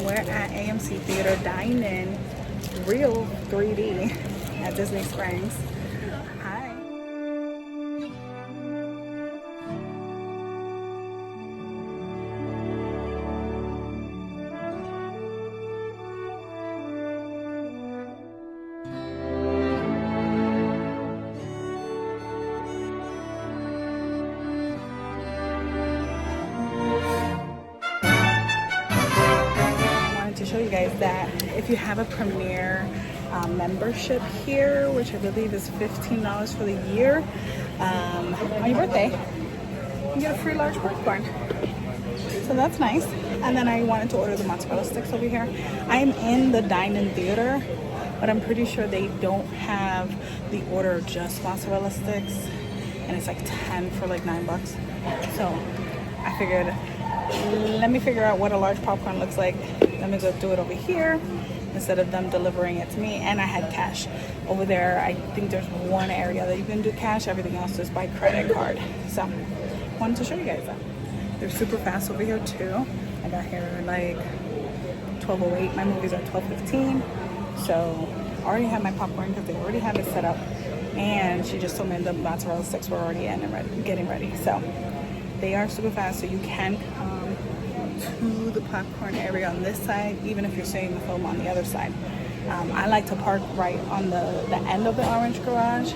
We're at AMC Theater Dine-In Real 3D at Disney Springs. Hi. To show you guys that if you have a Premier membership here, which I believe is $15 for the year, on your birthday, you get a free large popcorn. So that's nice. And then I wanted to order the mozzarella sticks over here. I am in the dine-in theater, but I'm pretty sure they don't have the order of just mozzarella sticks, and it's like 10 for like $9. So I figured, let me figure out what a large popcorn looks like. Let me go do it over here instead of them delivering it to me. And I had cash over there. I think there's one area that you can do cash. Everything else is by credit card. So wanted to show you guys that. They're super fast over here too. I got here like 12:08. My movies are 12:15. So I already have my popcorn because they already have it set up. And she just told me the mozzarella sticks were already in and ready, getting ready. So they are super fast. So you can come to the popcorn area on this side, even if you're seeing the film on the other side. I like to park right on the end of the orange garage,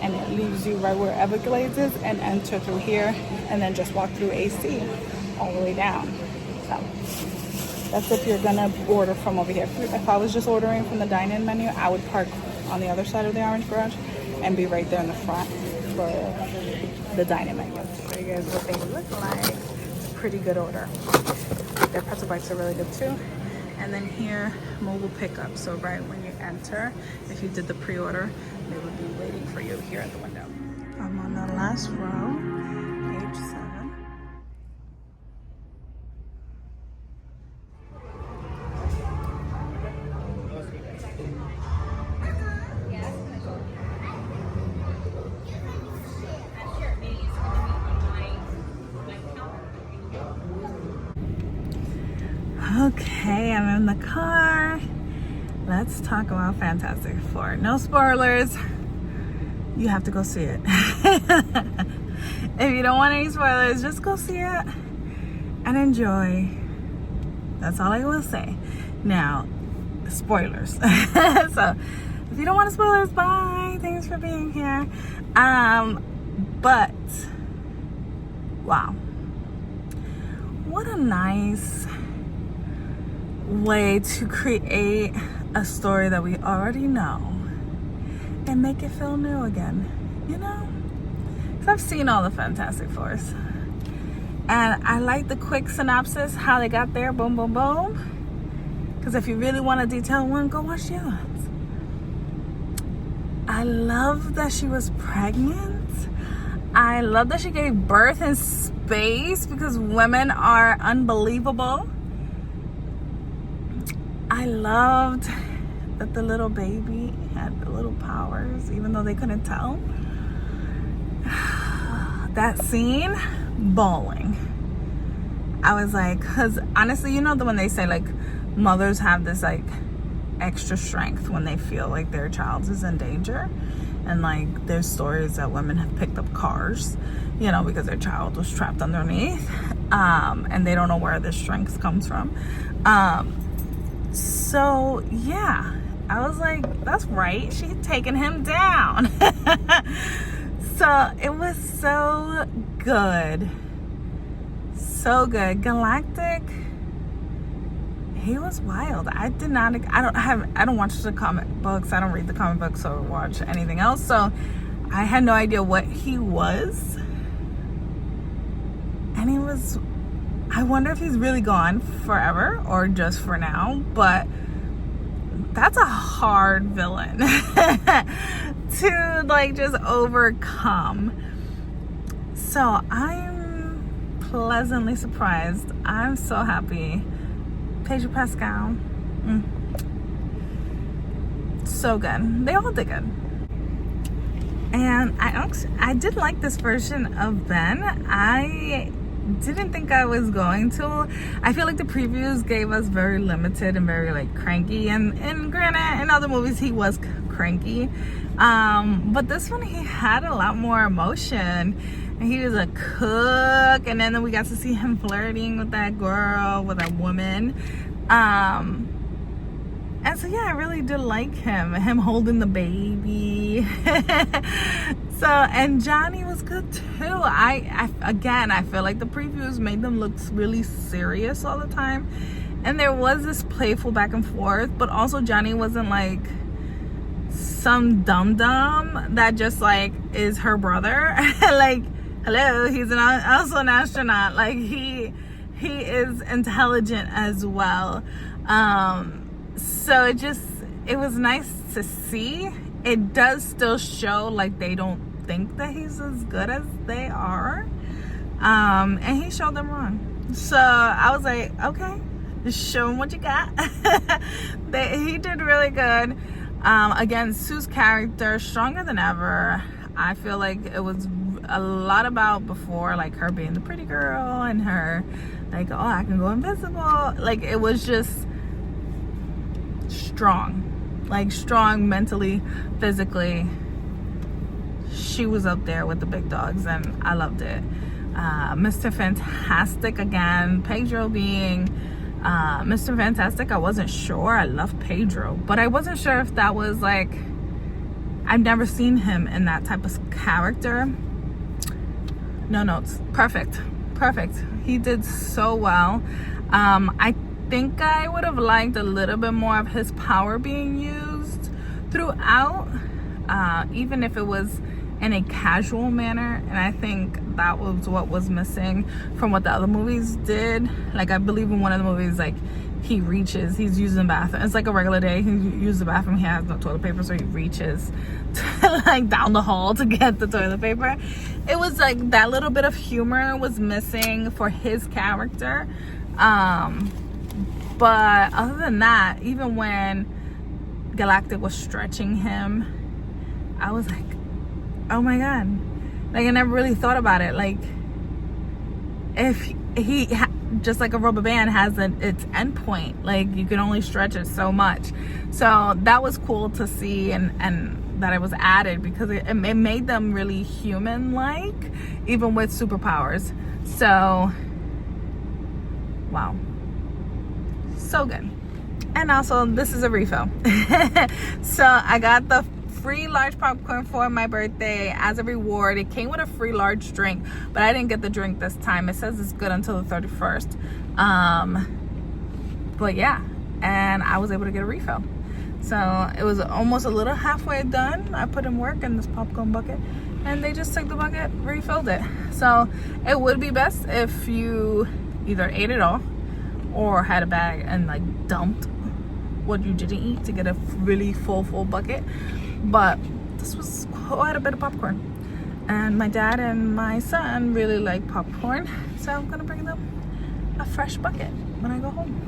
and it leaves you right where Everglades is, and enter through here, and then just walk through AC all the way down. So that's if you're gonna order from over here. If I was just ordering from the dine-in menu, I would park on the other side of the orange garage and be right there in the front for the dine-in menu. Show you guys what they look like. Pretty good order. Their pretzel bites are really good too. And then here, mobile pickup. So right when you enter, if you did the pre-order, they would be waiting for you here at the window. I'm on the last row, page 7. Okay, I'm in the car. Let's talk about Fantastic Four. No spoilers. You have to go see it. If you don't want any spoilers, just go see it and enjoy. That's all I will say. Now, spoilers. So, if you don't want spoilers, bye. Thanks for being here. But, wow. What a nice way to create a story that we already know and make it feel new again, you know? Because I've seen all the Fantastic Fours, and I like the quick synopsis, how they got there, boom, boom, boom. Because if you really want a detailed one, go watch the other ones. I love that she was pregnant. I love that she gave birth in space, because women are unbelievable. I loved that the little baby had the little powers, even though they couldn't tell. That scene, bawling. I was like, because honestly, you know, when they say like mothers have this like extra strength when they feel like their child is in danger, and like there's stories that women have picked up cars, you know, because their child was trapped underneath, and they don't know where this strength comes from. So yeah, I was like, that's right, she had taken him down. So it was so good. So good. Galactic, he was wild. I don't watch the comic books. I don't read the comic books or watch anything else. So I had no idea what he was. And he was, I wonder if he's really gone forever or just for now, but that's a hard villain to like just overcome. So I'm pleasantly surprised. I'm so happy. Pedro Pascal, so good. They all did good. And I did like this version of Ben. I didn't think I was going to. I feel like the previews gave us very limited and very like cranky, and granted in other movies he was cranky, but this one he had a lot more emotion, and he was a cook, and then we got to see him flirting with that girl, with that woman, and so yeah, I really did like him holding the baby. So, and Johnny was good too. I feel like the previews made them look really serious all the time, and there was this playful back and forth, but also Johnny wasn't like some dum-dum that just like is her brother. Like, hello, he's also an astronaut. Like, he is intelligent as well. So it was nice to see. It does still show like they don't think that he's as good as they are, and he showed them wrong. So I was like, okay, just show him what you got. He did really good. Again, Sue's character stronger than ever. I feel like it was a lot about before, like her being the pretty girl and her like, oh, I can go invisible. Like, it was just strong mentally, physically. She was up there with the big dogs, and I loved it. Mr. Fantastic again, Pedro being Mr. Fantastic. I wasn't sure. I love Pedro, but I wasn't sure if that was like, I've never seen him in that type of character. No notes. Perfect. He did so well. I think I would have liked a little bit more of his power being used throughout, even if it was in a casual manner, and I think that was what was missing from what the other movies did. Like, I believe in one of the movies, like, he's using the bathroom. It's like a regular day. He uses the bathroom. He has no toilet paper, so he reaches to, like, down the hall to get the toilet paper. It was like that little bit of humor was missing for his character. But other than that, even when Galactic was stretching him, I was like, oh my god. Like, I never really thought about it. Like, if he just like a rubber band has its end point, like, you can only stretch it so much. So that was cool to see, and that it was added, because it made them really human-like, even with superpowers. So, wow, so good. And also, this is a refill. So I got the free large popcorn for my birthday as a reward. It came with a free large drink, but I didn't get the drink this time. It says it's good until the 31st. But yeah, and I was able to get a refill. So it was almost a little halfway done. I put in work in this popcorn bucket, and they just took the bucket, refilled it. So it would be best if you either ate it all or had a bag and like dumped what you didn't eat to get a really full bucket. But this was quite a bit of popcorn, and my dad and my son really like popcorn, so I'm gonna bring them a fresh bucket when I go home.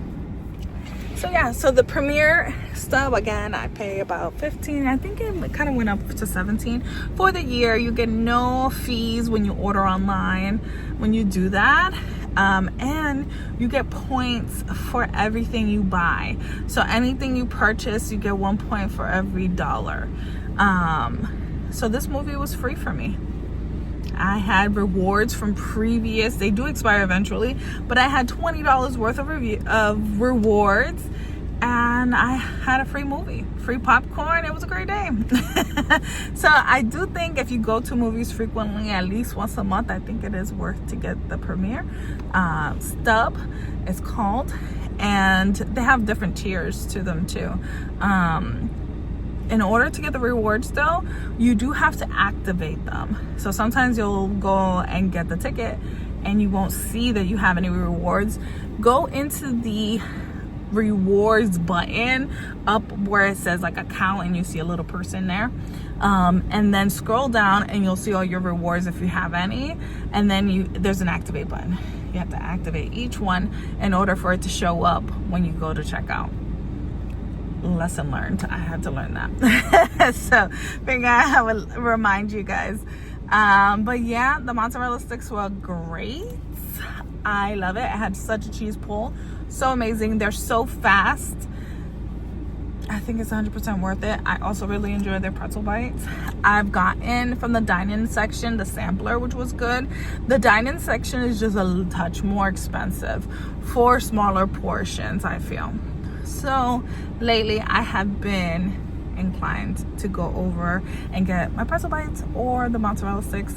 So yeah, so the premiere stub, again, I pay about $15. I think it kind of went up to $17 for the year. You get no fees when you order online when you do that. And you get points for everything you buy. So anything you purchase, you get 1 point for every $1. So this movie was free for me. I had rewards from previous, they do expire eventually, but I had $20 worth of rewards, and I had a free movie, free popcorn. It was a great day. So I do think if you go to movies frequently, at least once a month, I think it is worth to get the premiere stub, it's called, and they have different tiers to them too. In order to get the rewards though, you do have to activate them. So sometimes you'll go and get the ticket and you won't see that you have any rewards. Go into the rewards button up where it says like account, and you see a little person there, and then scroll down and you'll see all your rewards if you have any, and then there's an activate button. You have to activate each one in order for it to show up when you go to checkout. Lesson learned. I had to learn that. So figure I would remind you guys. But yeah, the mozzarella sticks were great. I love it. It had such a cheese pull. So amazing. They're so fast. I think it's 100% worth it. I also really enjoy their pretzel bites. I've gotten from the dine-in section the sampler, which was good. The dine-in section is just a touch more expensive for smaller portions, I feel. So lately I have been inclined to go over and get my pretzel bites or the mozzarella sticks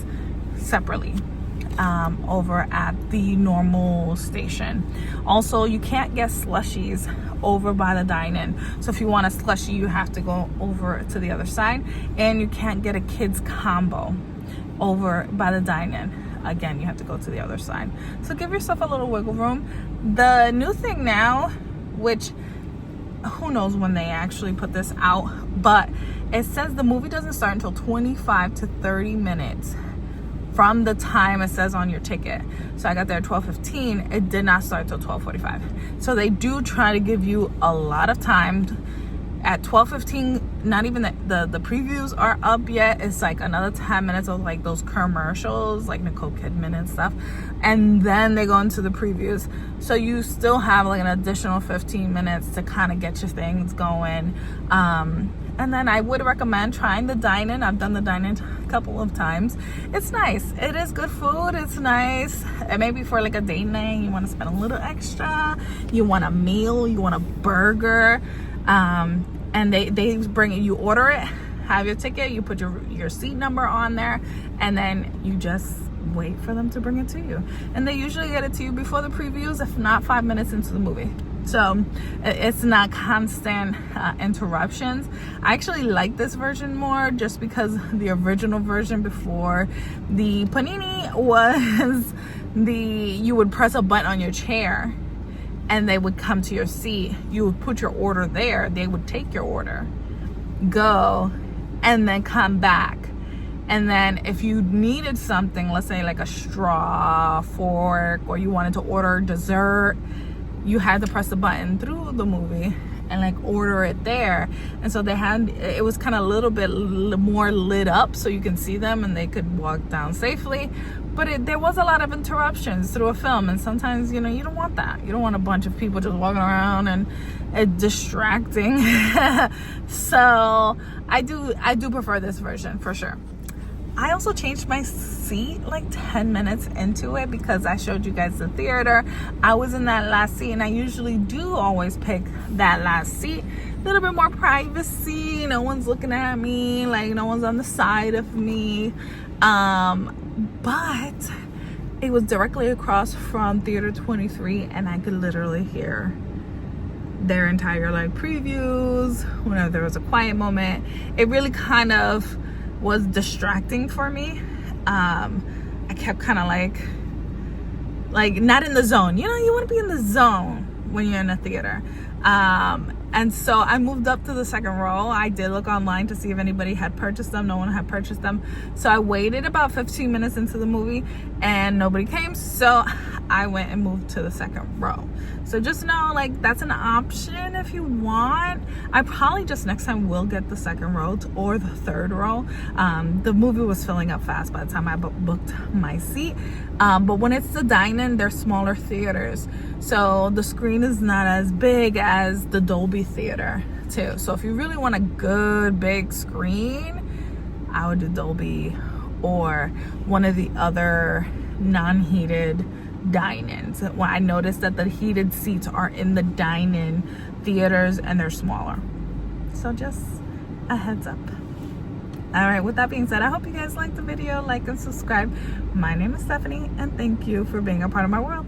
separately over at the normal station. Also, you can't get slushies over by the dine-in, so if you want a slushie you have to go over to the other side, and you can't get a kids combo over by the dine-in. Again, you have to go to the other side, so give yourself a little wiggle room. The new thing now, which who knows when they actually put this out, but it says the movie doesn't start until 25 to 30 minutes from the time it says on your ticket. So I got there at 12:15. It did not start till 12:45. So they do try to give you a lot of time. At 12:15, not even the previews are up yet. It's like another 10 minutes of like those commercials, like Nicole Kidman and stuff, and then they go into the previews. So you still have like an additional 15 minutes to kind of get your things going. And then I would recommend trying the dine-in. I've done the dine-in a couple of times. It's nice. It is good food. It's nice. And maybe for like a date night, you want to spend a little extra. You want a meal. You want a burger. And they bring it. You order it. Have your ticket. You put your seat number on there, and then you just wait for them to bring it to you. And they usually get it to you before the previews, if not 5 minutes into the movie. So it's not constant interruptions. I actually like this version more just because the original version before the panini was you would press a button on your chair and they would come to your seat. You would put your order there. They would take your order, go, and then come back. And then if you needed something, let's say like a straw, fork, or you wanted to order dessert, you had to press the button through the movie and like order it there. And so it was kind of a little bit more lit up so you can see them and they could walk down safely. But there was a lot of interruptions through a film, and sometimes, you don't want that. You don't want a bunch of people just walking around and distracting. So I do prefer this version for sure. I also changed my seat like 10 minutes into it because I showed you guys the theater. I was in that last seat, and I usually do always pick that last seat. A little bit more privacy. No one's looking at me. Like, no one's on the side of me. But it was directly across from Theater 23, and I could literally hear their entire like previews whenever there was a quiet moment. It really kind of was distracting for me. I kept kind of like not in the zone. You want to be in the zone when you're in a theater. And so I moved up to the second row. I did look online to see if anybody had purchased them. No one had purchased them. So I waited about 15 minutes into the movie and nobody came. So I went and moved to the second row. So just know, like, that's an option if you want. I probably just next time will get the second row or the third row. The movie was filling up fast by the time I booked my seat. But when it's the dine-in, they're smaller theaters. So the screen is not as big as the Dolby Theater too. So if you really want a good big screen, I would do Dolby or one of the other non-heated dine-ins. Well, I noticed that the heated seats are in the dine-in theaters and they're smaller. So just a heads up. All right, with that being said, I hope you guys liked the video. Like and subscribe. My name is Stephanie, and thank you for being a part of my world.